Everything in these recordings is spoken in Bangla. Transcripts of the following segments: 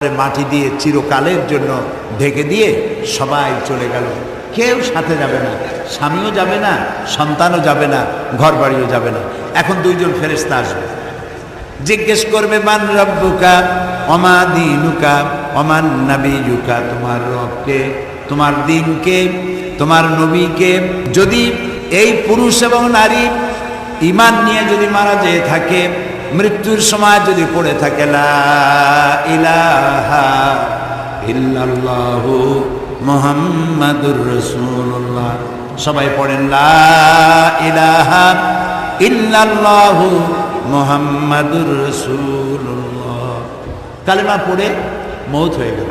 মাটি দিয়ে চিরকালের জন্য ঢেকে দিয়ে সবাই চলে গেল। কেউ সাথে যাবে না, স্বামীও যাবে না, সন্তানও যাবে না, ঘর বাড়িও যাবে না। এখন দুইজন ফেরেশতা আসবে, জিজ্ঞেস করবে মান রব্বুকা ওমা দীনুকা ওমান নবিয়ুকা, তোমার রবকে, তোমার দিনকে, তোমার নবীকে। যদি এই পুরুষ এবং নারী ঈমান নিয়ে যদি মারা যেয়ে থাকে, মৃত্যুর সময় যদি পড়ে থাকে লা ইলাহা ইল্লাল্লাহু মুহাম্মাদুর রাসূলুল্লাহ, সবাই পড়েন লা ইলাহা ইল্লাল্লাহু মুহাম্মাদুর রাসূলুল্লাহ। কালেমা পড়ে মওত হয়ে গেল।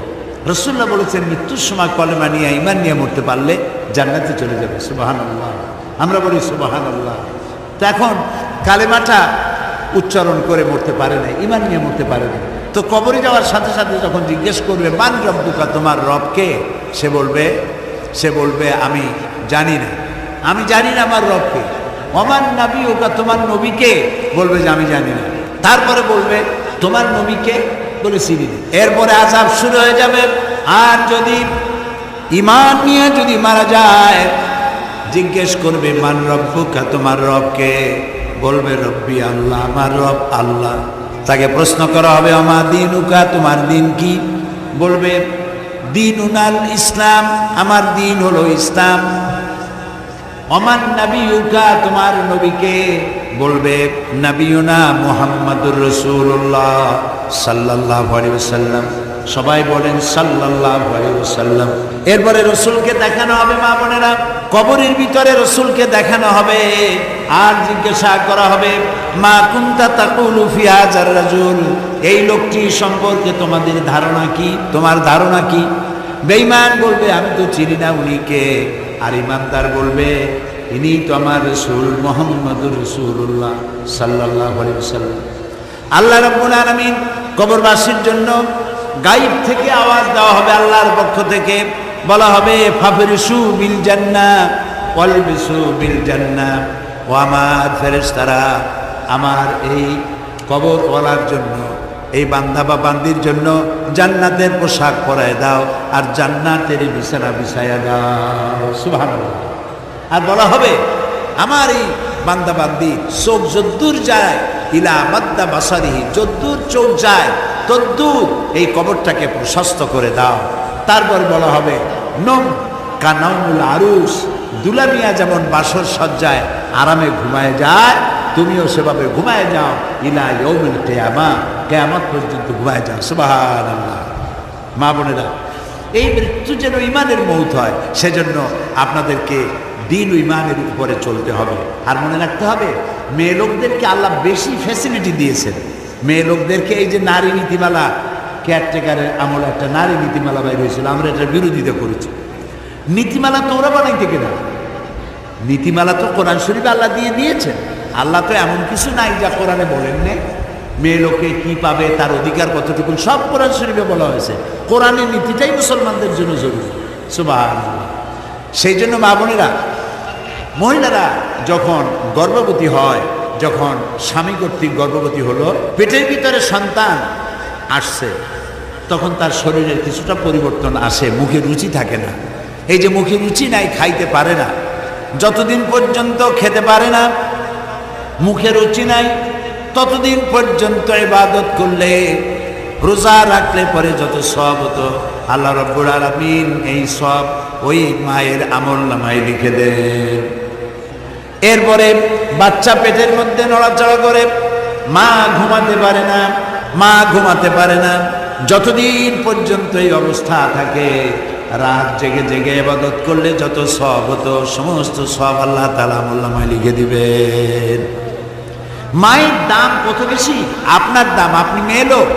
রাসূলুল্লাহ বলেছেন মৃত্যুর সময় কলেমা নিয়ে ঈমান নিয়ে মরতে পারলে জান্নাতে চলে যাবে। সুবহানাল্লাহ, আমরা বলি সুবহানাল্লাহ। তো এখন কালেমাটা উচ্চারণ করে মরতে পারে না, ঈমান নিয়ে মরতে পারে না। তো কবরে যাওয়ার সাথে সাথে যখন জিজ্ঞেস করবে মান রব্বুকা, তোমার রবকে, সে বলবে আমি জানি না, আমি জানি না আমার রবকে। ওমান নবিয়ুকা, তোমার নবীকে, বলবে যে আমি জানি না। তারপরে বলবে তোমার নবীকে, বলে চিনি না। এরপরে আযাব শুরু হয়ে যাবে। আর যদি ঈমান নিয়ে যদি মারা যায়, জিজ্ঞেস করবে মান রব্বুকা, তোমার রবকে, বলবে রব্বি আল্লাহ, আমার রব আল্লাহ। তাকে প্রশ্ন করা হবে ওমা দীনুকা, তোমার দিন কি? বলবে দীনুনাল ইসলাম, আমার দিন হলো ইসলাম। ওমান নবিয়ুকা, তোমার নবীকে, বলবে নবিয়ুনা মুহাম্মাদুর রাসূলুল্লাহ সাল্লাল্লাহু আলাইহি ওয়াসাল্লাম। সবাই বলেন সাল্লাল্লাহু আলাইহি ওয়াসাল্লাম। এরপরে রসুলকে দেখানো হবে, মা বোনেরা, কবরের ভিতরে রসুলকে দেখানো হবে। আর জিজ্ঞাসা করা হবে মা কুনতা তাকুলু ফি হাযার রাজুল, এই লোকটি সম্পর্কে তোমাদের ধারণা কি, তোমার ধারণা কি? বেঈমান বলবে আমি তো চিনি না উনি কে। আর ইমানদার বলবে ইনি তো আমার রাসূল মুহাম্মাদুর রাসূলুল্লাহ সাল্লাল্লাহু আলাইহি ওয়াসাল্লাম। আল্লাহ রাব্বুল আলামিন কবরবাসীর জন্য গায়েব থেকে আওয়াজ দেওয়া হবে, আল্লাহর পক্ষ থেকে বলা হবে ফাফরিসু বিল জান্নাহ ওয়ালবিসু বিল জান্নাহ, ও আমার ফেরেশতারা, আমার এই কবরওয়ালার জন্য, এই বান্দা বা বান্দির জন্য জান্নাতের পোশাক পরায় দাও আর জান্নাতের বিছানা বিছায়া দাও। সুবহানাল্লাহ। আর বলা হবে আমার এই বান্দা বান্দি চোখ যদ্দূর যায়, ইলা মাদ্দা বাসারিহি, যদ্দূর চোখ যায় তদ্দূর এই কবরটাকে প্রশস্ত করে দাও। তারপর বলা হবে নম কানাউল আরুস, দুলামিয়া যেমন বাসর সজ্জায় আরামে ঘুমায় যায়, তুমিও সেভাবে ঘুমায় যাও ইলা ইয়াউমিল কিয়ামা, কিয়ামত পর্যন্ত ঘুমায় যাও। সুবহানাল্লাহ। মা বোনেরা, এই মৃত্যু যেন ঈমানের মওত হয়, সেজন্য আপনাদেরকে দিন ও ঈমানের উপরে চলতে হবে। আর মনে রাখতে হবে মেয়ে লোকদেরকে আল্লাহ বেশি ফ্যাসিলিটি দিয়েছেন। মেয়ে লোকদেরকে এই যে নারী নীতিমালা, কেয়ারটেকারের আমলে একটা নারী নীতিমালা বাইর হয়েছিল, আমরা এটার বিরোধিতা করেছি। নীতিমালা তো ওরা বানাইতে কিনা, নীতিমালা তো কোরআন শরীফে আল্লাহ দিয়ে দিয়েছেন। আল্লাহ তো এমন কিছু নাই যা কোরআনে বলেন নে। মেয়ে লোকে কি পাবে, তার অধিকার কতটুকু, সব কোরআন শরীফে বলা হয়েছে। কোরআনের নীতিটাই মুসলমানদের জন্য জরুরি। সুবহানাল্লাহ। সেই জন্য মা বোনেরা, মহিলারা যখন গর্ভবতী হয়, যখন স্বামী কর্তৃক গর্ভবতী হলো, পেটের ভিতরে সন্তান আসছে, তখন তার শরীরের কিছুটা পরিবর্তন আসে, মুখে রুচি থাকে না। এই যে মুখে রুচি নাই, খাইতে পারে না, যতদিন পর্যন্ত খেতে পারে না, মুখে রুচি নাই, ততদিন পর্যন্ত ইবাদত করলে, রোজা রাখলে পরে যত সওয়াব হতো, আল্লাহ রাব্বুল আলামিন এই সওয়াব ওই মায়ের আমলনামায় লিখে দেন। এরপরে বাচ্চা পেটের মধ্যে নড়াচড়া করে, মা ঘুমাতে পারে না, মা ঘুমাতে পারে না, যতদিন পর্যন্ত এই অবস্থা থাকে, রাত জেগে জেগে ইবাদত করলে যত সওয়াব হতো, সমস্ত সওয়াব আল্লাহ তাআলা আমলনামায় লিখে দিবেন। মায়ের দাম কত বেশি, আপনার দাম। আপনি মেয়ে লোক,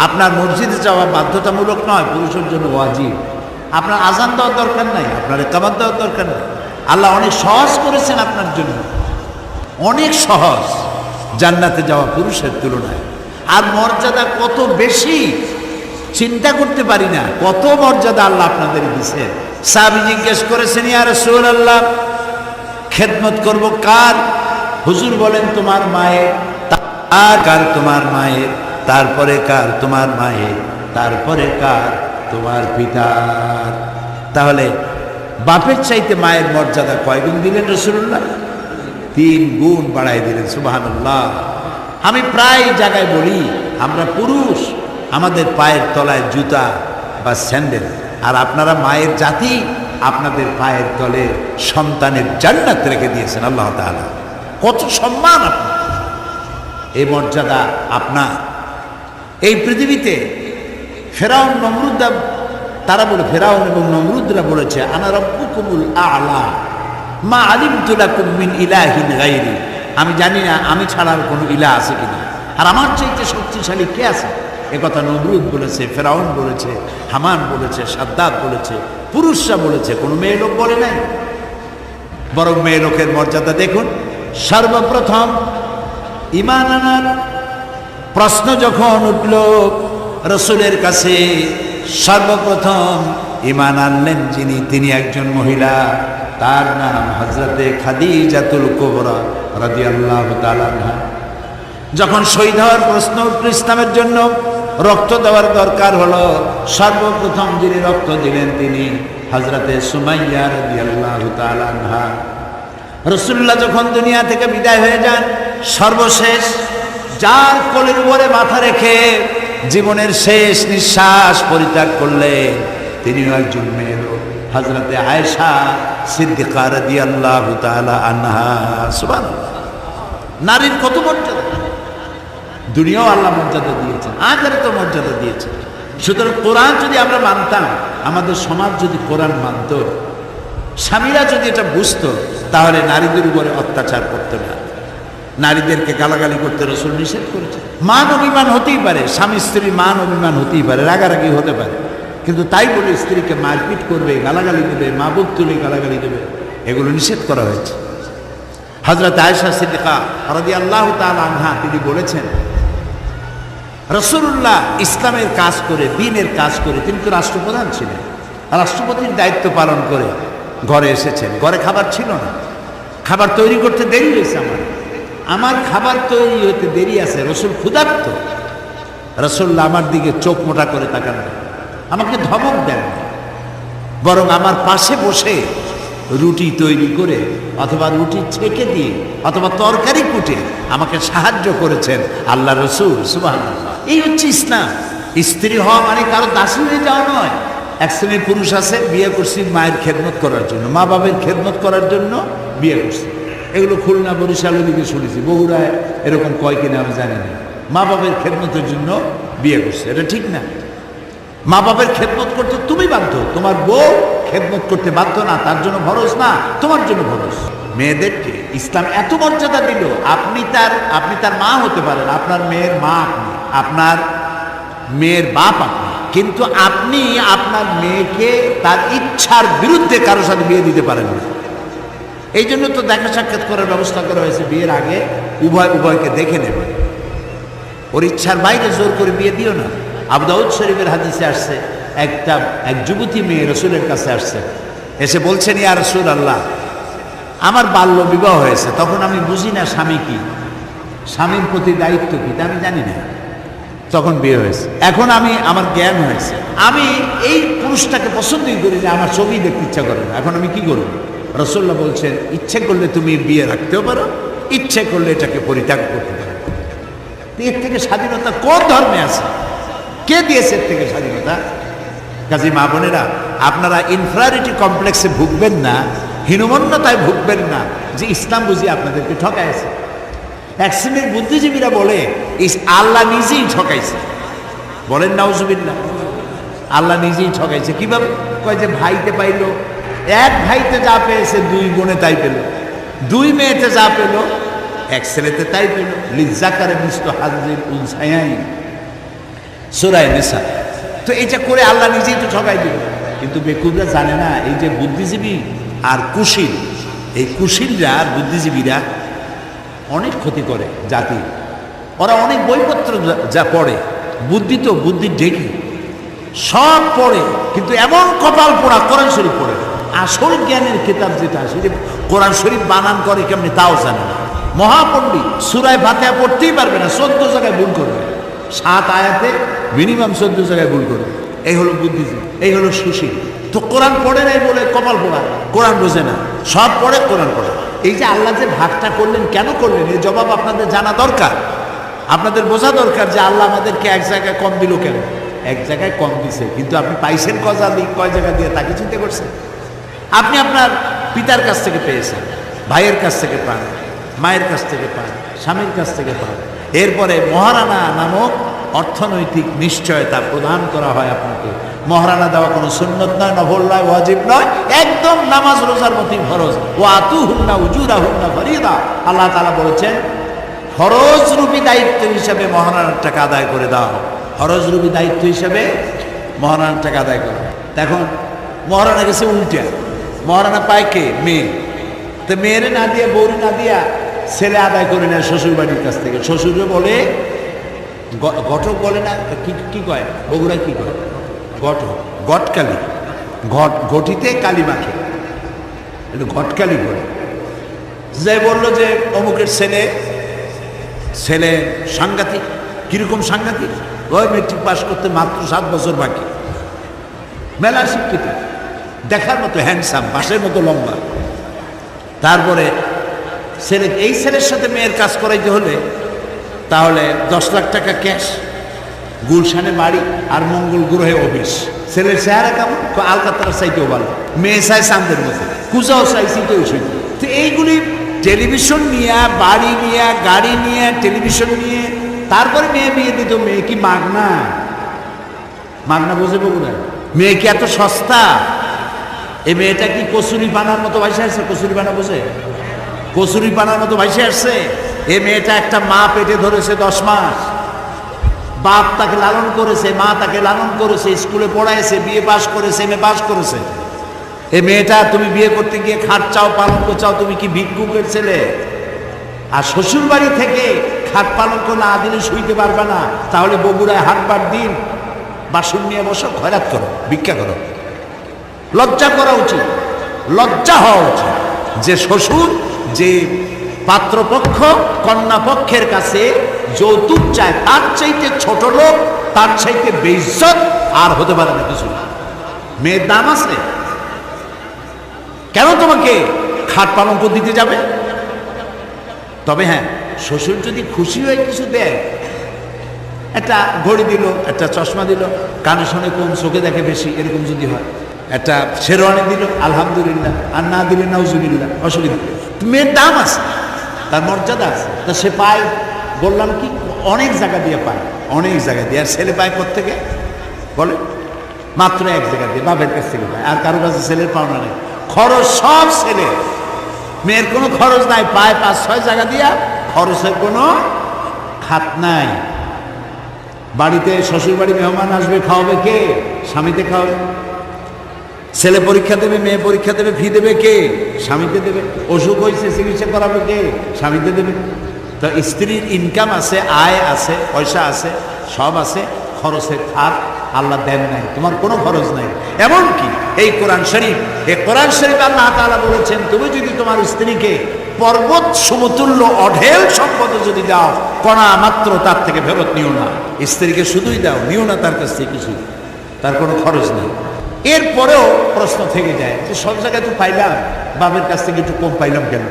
আপনার মসজিদে যাওয়া বাধ্যতামূলক নয়, পুরুষের জন্য ওয়াজিব। আপনার আজান দেওয়ার দরকার নাই, আপনার ইকামত দেওয়ার দরকার নেই। আল্লাহ অনেক সহজ করেছেন আপনার জন্য, অনেক সহজ জান্নাতে যাওয়া পুরুষের তুলনায়। আর মর্যাদা কত বেশি চিন্তা করতে পারি না, কত মর্যাদা আল্লাহ আপনাদের দিয়েছেন। সাহাবী জিজ্ঞেস করেছেন ইয়া রাসূলুল্লাহ, খেদমত করব কার? হুজুর বলেন তোমার মায়ের। কার? তোমার মায়ের। তারপরে কার? তোমার মায়ের। তারপরে কার? তোমার পিতার। তাহলে বাপের চাইতে মায়ের মর্যাদা কয় গুণ দিলেন রাসূলুল্লাহ? 3 গুণ বাড়াই দিলেন। সুবহানাল্লাহ। আমি প্রায় জায়গায় বলি, আমরা পুরুষ, আমাদের পায়ের তলায় জুতা বা স্যান্ডেল, আর আপনারা মায়ের জাতি, আপনাদের পায়ের তলে সন্তানের জান্নাত রেখে দিয়েছেন আল্লাহ তাআলা। কত সম্মান আপনার, এই মর্যাদা আপনার। এই পৃথিবীতে ফেরাউন নমরুদরা, তারা বলে, ফেরাউন এবং নমরুদরা বলেছে, আনা রাব্বুকুমুল আ'লা মা আলিমতু লাকুম মিন ইলাহিন গায়রি, আমি জানি না আমি ছাড়া আর কোনো ইলাহ আছে কিনা, আর আমার চাইতে শক্তিশালী কে আছে। একথা নমরুদ বলেছে, ফেরাউন বলেছে, হামান বলেছে, সাদ্দাত বলেছে, পুরুষরা বলেছে, কোনো মেয়ে লোক বলে নাই। বরং মেয়ে লোকের মর্যাদা দেখুন। সর্বপ্রথম ঈমান আনার প্রশ্ন যখন উঠল রাসূলের কাছে, সর্বপ্রথম ঈমান আনলেন যিনি, তিনি একজন মহিলা, তার নাম হযরতে খাদিজাতুল কুবরা রাদিয়াল্লাহু তাআলা আনহা। যখন শহীদ হওয়ার প্রশ্ন উঠল, ইসলামের জন্য রক্ত দেওয়ার দরকার হলো, সর্বপ্রথম যিনি রক্ত দিলেন তিনি হযরতে সুমাইয়া রাদিয়াল্লাহু তাআলা আনহা। রাসূলুল্লাহ যখন দুনিয়া থেকে বিদায় হয়ে যান, সর্বশেষ যার কোলের উপরে মাথা রেখে জীবনের শেষ নিঃশ্বাস পরিত্যাগ করলেন, তিনিও একজন মেয়ে লোক, হযরতে আয়েশা সিদ্দিকা রাদিয়াল্লাহু তাআলা আনহা। সুবহানাল্লাহ। নারীর কত মর্যাদা! দুনিয়াও আল্লাহ মর্যাদা দিয়েছেন, আখিরাতেও মর্যাদা দিয়েছেন। সুতরাং কোরআন যদি আমরা মানতাম, আমাদের সমাজ যদি কোরআন মানত, স্বামীরা যদি এটা বুঝতো, তাহলে নারীদের উপরে অত্যাচার করতো না, নারীদেরকে গালাগালি করতে রাসূল নিষেধ করেছে। মান অভিমান হতেই পারে, স্বামী স্ত্রী মান অভিমান হতেই পারে, রাগারাগি হতে পারে, কিন্তু তাই বলে স্ত্রীকে মারপিট করবে, গালাগালি দেবে, মা বুক তুলে গালাগালি দেবে, এগুলো নিষেধ করা হয়েছে। হযরত আয়েশা সিদ্দিকা রাদিয়াল্লাহু তাআলা আনহা তিনি বলেছেন, রাসূলুল্লাহ ইসলামের কাজ করে, দ্বীনের কাজ করে, তিনি তো রাষ্ট্রপ্রধান ছিলেন, রাষ্ট্রপতির দায়িত্ব পালন করে ঘরে এসেছেন। ঘরে খাবার ছিল না, খাবার তৈরি করতে দেরি হয়েছে, আমার খাবার তৈরি হতে দেরি আছে, রাসূল ক্ষুধার্ত। রাসূলুল্লাহ আমার দিকে চোখ মোটা করে তাকান, আমাকে ধমক দেন, বরং আমার পাশে বসে রুটি তৈরি করে অথবা রুটি ছেঁকে দিয়ে অথবা তরকারি কুটে আমাকে সাহায্য করেছেন আল্লাহ রাসূল। সুবহানাল্লাহ। এই হচ্ছে ইসলাম। স্ত্রী হওয়া মানে কারো দাসী হয়ে যাওয়া নয়। এক শ্রেণীর পুরুষ আছে, বিয়ে করছি মায়ের খেদমত করার জন্য, মা বাবার খেদমত করার জন্য বিয়ে করছি। এগুলো খুলনা বরিশালের দিকে শুনেছি, বগুড়ায় এরকম কয় কিনা আমি জানি না। মা বাবার খেদমতের জন্য বিয়ে করছে, এটা ঠিক না। মা বাবার খেদমত করতে তুমি বাধ্য, তোমার বউ খেদমত করতে বাধ্য না, তার জন্য ফরজ না, তোমার জন্য ফরজ। মেয়েদেরকে ইসলাম এত মর্যাদা দিল, আপনি তার মা হতে পারেন, আপনার মেয়ের মা আপনি, আপনার মেয়ের বাপ আপনি, কিন্তু আপনি আপনার মেয়েকে তার ইচ্ছার বিরুদ্ধে কারোর সাথে বিয়ে দিতে পারেন না। এই জন্য তো দেখা সাক্ষাৎ করার ব্যবস্থা করা হয়েছে, বিয়ের আগে উভয়কে দেখে নেবে, ওর ইচ্ছার বাইরে জোর করে বিয়ে দিও না। আবু দাউদ শরীফের হাদিসে আসছে, এক যুবতী মেয়ে রাসূলের কাছে আসছে, এসে বলছেন, ইয়া রাসূলুল্লাহ, আমার বাল্য বিবাহ হয়েছে, তখন আমি বুঝি না স্বামী কি, স্বামীর প্রতি দায়িত্ব কি, তা আমি জানি না, তখন বিয়ে হয়েছে। এখন আমার জ্ঞান হয়েছে, আমি এই পুরুষটাকে পছন্দই করি না, আমার ছবি দেখতে ইচ্ছা করে না, এখন আমি কি করব? রাসূলুল্লাহ বলছেন, ইচ্ছে করলে তুমি বিয়ে রাখতেও পারো, ইচ্ছে করলে এটাকে পরিত্যাগ করতে পারো। এর থেকে স্বাধীনতা কোন ধর্মে আছে? কে দিয়েছে এর থেকে স্বাধীনতা? কাজী মা বোনেরা, আপনারা ইনফেরিয়রিটি কমপ্লেক্সে ভুগবেন না, হীনমন্যতায় ভুগবেন না যে ইসলাম বুঝি আপনাদেরকে ঠকাইছে। এক শ্রেণীর বুদ্ধিজীবীরা বলে আল্লাহ নিজেই ঠকাইছে, বলেন নাউজুবিল্লাহ, আল্লাহ নিজেই ঠকাইছে। কিভাবে? কয় যে ভাইতে পাইল, এক ভাইতে যা পেয়েছে দুই বোনে তাই পেল, দুই মেয়েতে যা পেল এক ছেলেতে তাই পেল। লিজ্জাকারে মিসলু হাযিল উনসায়াইন, সূরা নিসা। তো এটা করে আল্লাহ নিজেই তো ঠকাই দিল। কিন্তু বেকুবরা জানে না, এই যে বুদ্ধিজীবী আর কুশীল, এই কুশীলরা আর বুদ্ধিজীবীরা অনেক ক্ষতি করে জাতি। ওরা অনেক বইপত্র যা পড়ে, বুদ্ধি তো বুদ্ধির ঢেকি সব পড়ে, কিন্তু এমন কপাল পোড়া কোরআন শরীফ পড়ে। আসল জ্ঞানের কিতাব যেটা, সেটা কোরআন শরীফ বানান করে কেমনি তাও জানে না। মহাপণ্ডিত সূরা ফাতিহা পড়তেই পারবে না, 14 জায়গায় ভুল করবে। 7 আয়াতে মিনিমাম 14 জায়গায় ভুল করে। এই হলো বুদ্ধিজীবী, এই হলো সুশীল। তো কোরআন পড়ে নাই বলে কপাল পোড়া, কোরআন বোঝে না, সব পড়ে কোরআন পড়ে। এই যে আল্লাহ যে ভাগটা করলেন, কেন করলেন, এই জবাব আপনাদের জানা দরকার, আপনাদের বোঝা দরকার যে আল্লাহ আমাদেরকে এক জায়গায় কম দিল কেন। এক জায়গায় কম দিছে, কিন্তু আপনি পাইছেন কয় জায়গা দিয়ে তাকে চিন্তা করছেন? আপনি আপনার পিতার কাছ থেকে পেয়েছেন, ভাইয়ের কাছ থেকে পান, মায়ের কাছ থেকে পান, স্বামীর কাছ থেকে পান। এরপরে মহারানা নামক অর্থনৈতিক নিশ্চয়তা প্রদান করা হয় আপনাকে। মহারানা দেওয়া কোনো সুন্নত নয়, নফল নয়, ওয়াজিব নয়, একদম নামাজ রোজার মতোই ফরজ। ওয়া আতুহুন্না উজুরাহুন্না ফরিদা। আল্লাহ তাআলা বলেছেন ফরজ রূপী দায়িত্ব হিসাবে মহারানার টাকা আদায় করে দেওয়া হবে। ফরজ রূপী দায়িত্ব হিসাবে মহারানার টাকা আদায় করা। এখন মহারানা গেছে উল্টে, মহারানা পায় কে? মেয়ে। তো মেয়েরে না দিয়ে, বউরে না দিয়া ছেলে আদায় করে নেয় শ্বশুর বাড়ির কাছ থেকে। শ্বশুরে বলে ঘটক বলে না, কি কয় বগুড়া, কি কয় ঘটকালি, ঘটিতে কালী মাখে, ঘটকালি বলে। যে বললো যে অমুকের ছেলে সাংঘাতিক। কিরকম সাংঘাতিক? ওই মেট্রিক পাস করতে মাত্র 7 বছর বাকি, মেলা শিক্ষিত, দেখার মতো হ্যান্ডসাম, বাসের মতো লম্বা। তারপরে এই ছেলের সাথে মেয়ের কাজ করাইতে হলে তাহলে 10 লাখ টাকা ক্যাশ, গুলশানে বাড়ি আর মঙ্গল গ্রহে অফিস। ছেলের চেহারা কেমন? আলকাতার চাইতেও ভালো, মেয়ে চাই চাঁদের মতো, কুজাও চাইছি কেউ শুনি। তো এইগুলি টেলিভিশন নিয়ে, বাড়ি নিয়ে, গাড়ি নিয়ে, টেলিভিশন নিয়ে, তারপরে মেয়ে বিয়ে দিত। মেয়ে কি মাগনা? মাগনা বোঝে বগুড়া? মেয়ে কি এত সস্তা? এই মেয়েটা কি কচুরি পানার মতো ভাইসে আসছে? কচুরি পানা বোঝে? কচুরি পানার মতো ভাইসে আসছে। এই মেয়েটা একটা মা পেটে ধরেছে 10 মাস, বাপ তাকে লালন করেছে, মা তাকে লালন করেছে, স্কুলে পড়াইছে, বিয়ে পাস করেছে, এমএ পাস করেছে। এই মেয়েটা তুমি বিয়ে করতে গিয়ে খাট চাও, পালঙ্ক চাও, তুমি কি ভিক্ষুকের ছেলে? আর শ্বশুর বাড়ি থেকে খাট পালঙ্ক না দিলে শুইতে পারবে না, তাহলে বগুড়ায় হাটবার দিন বাসন নিয়ে বসো, খয়রাত করো, ভিক্ষা করো। লজ্জা করা উচিত, লজ্জা হওয়া উচিত যে শ্বশুর, যে পাত্রপক্ষ কন্যা পক্ষের কাছে যৌতুক চায়, তার চাইতে ছোট লোক, তার চাইতে বেইজ্জত আর হতে পারে না কিছু। মেয়ের দাম আছে, কেন তোমাকে খাট পালঙ্ক দিতে যাবে? তবে হ্যাঁ, শ্বশুর যদি খুশি হয়ে কিছু দেয়, একটা ঘড়ি দিল, একটা চশমা দিল, কানে শোনে কম, চোখে দেখে বেশি, এরকম যদি হয়, একটা শেরওয়ানি দিল, আলহামদুলিল্লাহ, আর না দিলে নাউজুবিল্লাহ, অসুবিধা। মেয়ের দাম আছে, তার মর্যাদা আছে, তা সে পায়। বললাম কি, অনেক জায়গা দিয়ে পায়, অনেক জায়গা দিয়ে। আর ছেলে পায় কোত্থেকে বলে? মাত্র এক জায়গা দিয়ে, বাপের কাছ থেকে পায়। আর কারো কাছে ছেলের পাওনা নেই, খরচ সব ছেলে। মেয়ের কোনো খরচ নাই, পায় 5-6 জায়গা দিয়া, খরচের কোনো খাত নাই। বাড়িতে শ্বশুর বাড়ি মেহমান আসবে, খাওয়াবে কে? স্বামীতে খাওয়াবে। ছেলে পরীক্ষা দেবে, মেয়ে পরীক্ষা দেবে, ফি দেবে কে? স্বামীতে দেবে। অসুখ হয়েছে, চিকিৎসা করাবে কে? স্বামীতে দেবে। তো স্ত্রীর ইনকাম আছে, আয় আছে, পয়সা আছে, সব আছে, খরচের খাত আল্লাহ দেন নাই, তোমার কোনো খরচ নাই। এমনকি এই কোরআন শরীফ, আল্লাহ তাআলা বলেছেন, তুমি যদি তোমার স্ত্রীকে পর্বত সমতুল্য অঢেল সম্পদ যদি দাও, কণা মাত্র তার থেকে ফেরত নিও না। স্ত্রীকে শুধুই দাও, নিও না তার কাছ থেকে কিছু, তার কোনো খরচ নেই। এরপরেও প্রশ্ন থেকে যায় যে সব জায়গায় তো পাইলাম, বাবার কাছ থেকে একটু কম পাইলাম কেন?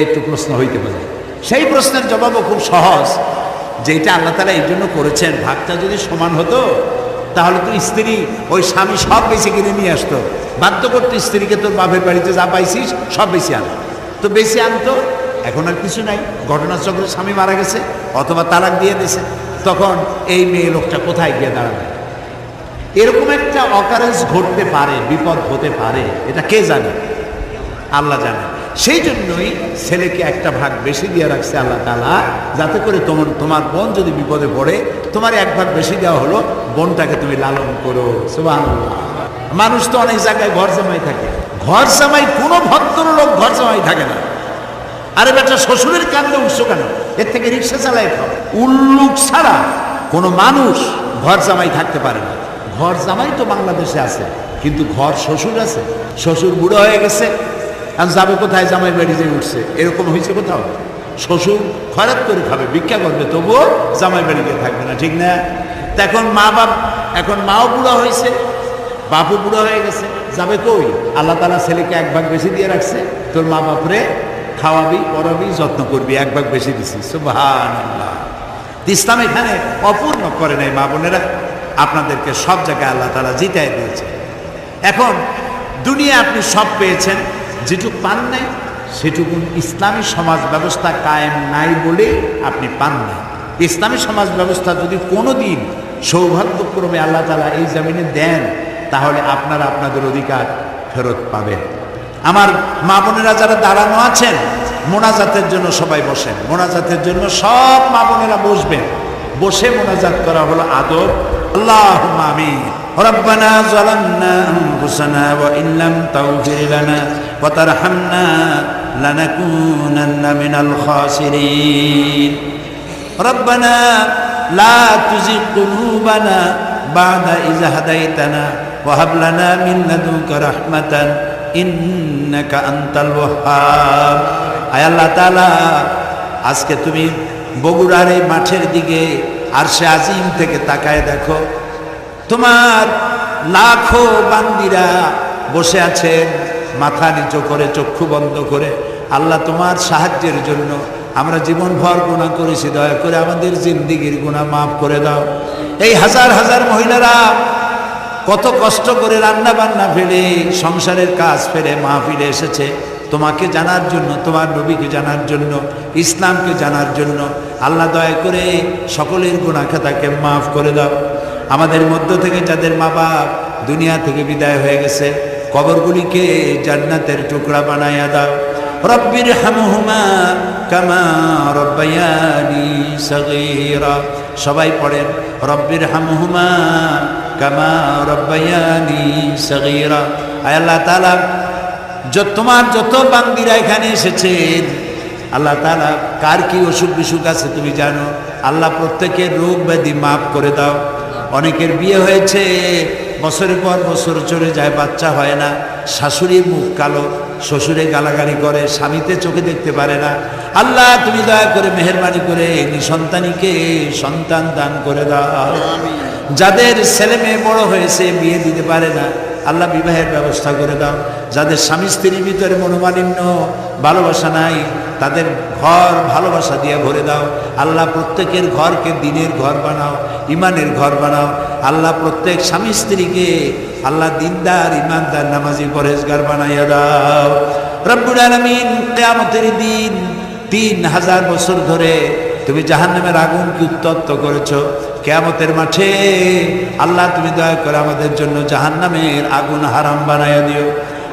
একটু প্রশ্ন হইতে পারে। সেই প্রশ্নের জবাবও খুব সহজ, যে এটা আল্লাহ তাআলা এই জন্য করেছেন, ভাগটা যদি সমান হতো তাহলে তো স্ত্রী, ওই স্বামী সব বেশি কিনে নিয়ে আসতো, বাধ্য করতো স্ত্রীকে, তোর বাপের বাড়িতে যা পাইছিস সব বেশি আনো। তো বেশি আনতো, এখন আর কিছু নাই, ঘটনাচক্রে স্বামী মারা গেছে অথবা তালাক দিয়ে দিয়েছে, তখন এই মেয়ে লোকটা কোথায় গিয়ে দাঁড়াবে? এরকম একটা অকারেন্স ঘটতে পারে, বিপদ হতে পারে, এটা কে জানে? আল্লাহ জানে। সেই জন্যই ছেলেকে একটা ভাগ বেশি দিয়ে রাখছে আল্লাহ তাআলা, যাতে করে তোমার বোন যদি বিপদে পড়ে, তোমার এক ভাগ বেশি দেওয়া হলো, বোনটাকে তুমি লালন করো। সুবহানাল্লাহ। মানুষ তো অনেক জায়গায় ঘর জামাই থাকে, ঘর জামাই, কোনো ভদ্রলোক ঘর জামাই থাকে না। আরে বেটা, শ্বশুরের কান্দে উৎস কেন? এর থেকে রিক্সা চালায় খাও। উল্লুক ছাড়া কোনো মানুষ ঘর জামাই থাকতে পারে না। ঘর জামাই তো বাংলাদেশে আছে, কিন্তু ঘর শ্বশুর আছে। শ্বশুর বুড়ো হয়ে গেছে, আর যাবে কোথায়? জামাই বাড়ি যে উঠছে, এরকম হয়েছে কোথাও? শ্বশুর খয়রাত করে খাবে, ভিক্ষা করবে, তবুও জামাই বাড়িতে থাকবে না, ঠিক না? তা এখন মা বাপ, এখন মাও বুড়া হয়েছে, বাপও বুড়া হয়ে গেছে, যাবে কই? আল্লাহ তাআলা ছেলেকে এক ভাগ বেশি দিয়ে রাখছে, তোর মা বাপরে খাওয়াবি, পড়াবি, যত্ন করবি, এক ভাগ বেশি দিছি। সুবহানাল্লাহ। ইসলাম এখানে অপূর্ণ করে নাই মা বোনেরা, আপনাদেরকে সব জায়গায় আল্লাহ তাআলা জিতায় দিয়েছে। এখন দুনিয়া আপনি সব পেয়েছেন, যেটুকু পান নাই সেটুকু ইসলামী সমাজ ব্যবস্থা কায়েম নাই বলে আপনি পান না। ইসলামী সমাজ ব্যবস্থা যদি কোনো দিন সৌভাগ্যক্রমে আল্লাহ তাআলা এই জমিনে দেন, তাহলে আপনারা আপনাদের অধিকার ফেরত পাবেন। আমার মা বোনেরা যারা দাঁড়ানো আছেন, মোনাজাতের জন্য সবাই বসেন। মোনাজাতের জন্য সব মা বোনেরা বসবেন। বসে মোনাজাত করা হলো আদব। আল্লাহুম্মা আমিন। রব্বানা যালামনা আনফুসানা ওয়া ইন লাম তাগফির লানা ওয়া তারহামনা লানাকুনান্না মিনাল খাসিরিন। রব্বানা লা তুযিগ কুলুবানা বা'দা ইয হাদাইতানা ওয়া হাব লানা মিন লাদুনকা রাহমাতান ইন্নাকা আনতাল ওয়াহ্হাব। আয় আল্লাহ তাআলা, আজকে তুমি বগুড়ার এই মাঠের দিকে আরশে আজিম থেকে তাকায় দেখো, তোমার লাখো বান্দিরা বসে আছেন মাথা নিচু করে, চক্ষু বন্ধ করে। আল্লাহ, তোমার সাহায্যের জন্য আমরা জীবনভর গুনাহ করেছি, দয়া করে আমাদের জিন্দেগির গুনাহ মাফ করে দাও। এই হাজার হাজার মহিলারা কত কষ্ট করে রান্না বান্না ফেলে, সংসারের কাজ ফেলে মাহফিলে এসেছে তোমাকে জানার জন্য, তোমার নবীকে জানার জন্য, ইসলামকে জানার জন্য। আল্লাহ, দয়া করে সকলের গুনাহ খাতাকে মাফ করে দাও। আমাদের মধ্য থেকে যাদের মা বাপ দুনিয়া থেকে বিদায় হয়ে গেছে, কবরগুলিকে জান্নাতের টুকরা বানায়া দাও। রব্বির হামহুমা কামা রব্বায়ানি সগীরা। সবাই পড়েন, রব্বির হামহুমা কামা রব্বায়ানি সগীরা। আয় আল্লাহ তাআলা, তোমার যত বান্দিরা এখানে এসেছেন, আল্লাহ তাআলা কার কি অসুখ বিসুখ আছে তুমি জানো। আল্লাহ, প্রত্যেকের রোগ ব্যাধি মাফ করে দাও। অনেকের বিয়ে হয়েছে, বছরের পর বছর চলে যায়, বাচ্চা হয় না। শাশুড়ির মুখ কালো, শ্বশুরে গালাগালি করে, স্বামীতে চোখে দেখতে পারে না। আল্লাহ, তুমি দয়া করে মেহেরবানি করে নিঃসন্তানীকে সন্তান দান করে দাও। যাদের ছেলে মেয়ে বড় হয়েছে, বিয়ে দিতে পারে না, আল্লাহ বিবাহের ব্যবস্থা করে দাও। যাদের স্বামী স্ত্রীর ভিতরে মনোমালিন্য, ভালোবাসা নাই, তাদের ঘর ভালোবাসা দিয়ে ভরে দাও। আল্লাহ, প্রত্যেকের ঘরকে দিনের ঘর বানাও, ইমানের ঘর বানাও। আল্লাহ, প্রত্যেক স্বামী স্ত্রীকে আল্লাহ দিনদার, ইমানদার, নামাজি, পরহেজগার বানাইয়া দাও। রব্বুল আলামিন, কিয়ামতের দিন 3000 বছর ধরে তুমি জাহান্নামের আগুনকে উত্তপ্ত করেছো। কিয়ামতের মাঠে আল্লাহ, তুমি দয়া করে আমাদের জন্য জাহান্নামের আগুন হারাম বানাইয়া দিও।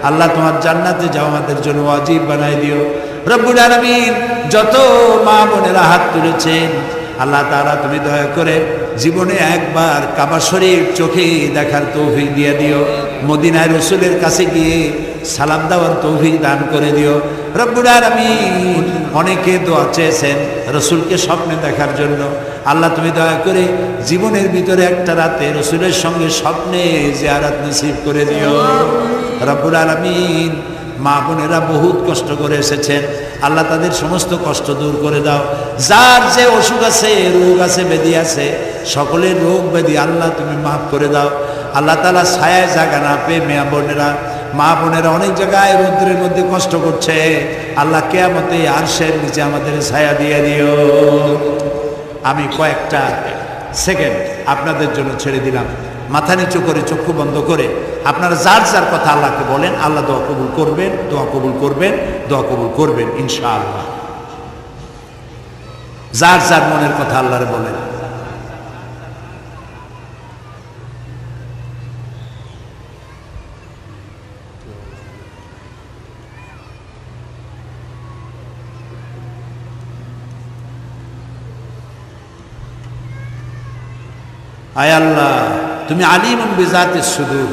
আল্লাহ, তোমার জান্নাতে যাও আমাদের জন্য ওয়াজিব বানাই দিও। রব্বুল আলামিন, যত মা বোনেরা হাত তুলেছেন, আল্লাহ তাআলা তুমি দয়া করে জীবনে একবার কাবা শরীফ চোখে দেখার তৌফিক দিয়ে দিও। মদিনায় রসুলের কাছে গিয়ে সালাম দেওয়ার তৌফিক দান করে দিও। রব্বুল আলামিন, অনেকে দোয়া চেয়েছেন রসুলকে স্বপ্নে দেখার জন্য। আল্লাহ, তুমি দয়া করে জীবনের ভিতরে একটা রাতে রসুলের সঙ্গে স্বপ্নে জিয়ারত নসিব করে দিও। রব্বুল আলামিন, মা বোনেরা বহুত কষ্ট করে এসেছেন, আল্লাহ তাদের সমস্ত কষ্ট দূর করে দাও। যার যে অসুখ আছে, রোগ আছে, ব্যাধি আছে, সকলের রোগ ব্যাধি আল্লাহ তুমি মাফ করে দাও। আল্লাহ তাআলা ছায়ায় জায়গা না পেয়ে মা বোনেরা অনেক জায়গায় রৌদ্রের মধ্যে কষ্ট করছে। আল্লাহ, কিয়ামতে আরশের নিচে আমাদের ছায়া দিয়ে দিও। আমি কয়েকটা সেকেন্ড আপনাদের জন্য ছেড়ে দিলাম। মাথা নিচু করে, চক্ষু বন্ধ করে আপনারা যার যার কথা আল্লাহকে বলেন। আল্লাহ দোয়া কবুল করবেন, দোয়া কবুল করবেন, দোয়া কবুল করবেন ইনশাআল্লাহ। যার যার মনের কথা আল্লাহরে বলেন। আয় আল্লাহ, তুমি আলিমুন বিজাতিস সুদূর,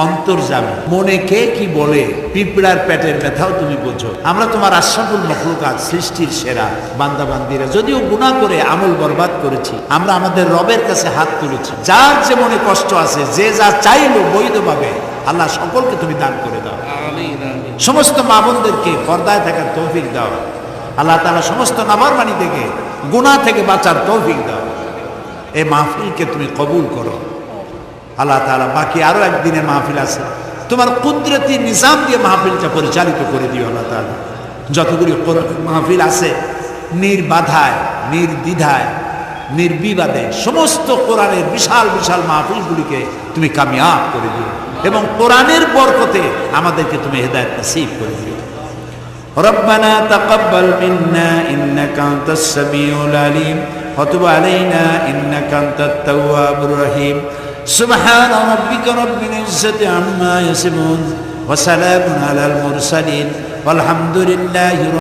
অন্তর্যামী। মনে কে কি বলে, পিঁপড়ার পেটের ব্যথাও তুমি বোঝো। আমরা তোমার আশরাফুল মাখলুকাত, সৃষ্টির সেরা বান্দা বান্দিরা, যদিও গুনাহ করে আমল বরবাদ করেছি, আমরা আমাদের রবের কাছে হাত তুলেছি। যার যে মনে কষ্ট আছে, যে যা চাইলো বৈধভাবে, আল্লাহ সকলকে তুমি দান করে দাও। সমস্ত মা বোনদেরকে পর্দায় থাকার তৌফিক দাও। আল্লাহ তাআলা সমস্ত নাফরমানি থেকে, গুনাহ থেকে বাঁচার তৌফিক দাও। এই মাহফিলকে তুমি কবুল করো আল্লাহ তাআলা। বাকি আরো একদিনের মাহফিল আছে, তোমার কুদরতি নিজাম দিয়ে মাহফিলটা পরিচালিত করে দিও আল্লাহ তাআলা। যতগুলি মাহফিল আছে নির্বাধায়, নির্দ্বিধায়, নির্বিবাদে সমস্ত কোরআনের বিশাল বিশাল মাহফিলগুলিকে তুমি কামিয়াব করে দিও এবং কোরআনের বরকতে আমাদেরকে তুমি হেদায়েত নসিব করে দিও। ربنا تقبل منا إنك أنت السميع العليم وتب علينا إنك أنت التواب الرحيم سبحان ربك رب العزة عما يصفون وسلام على المرسلين والحمد لله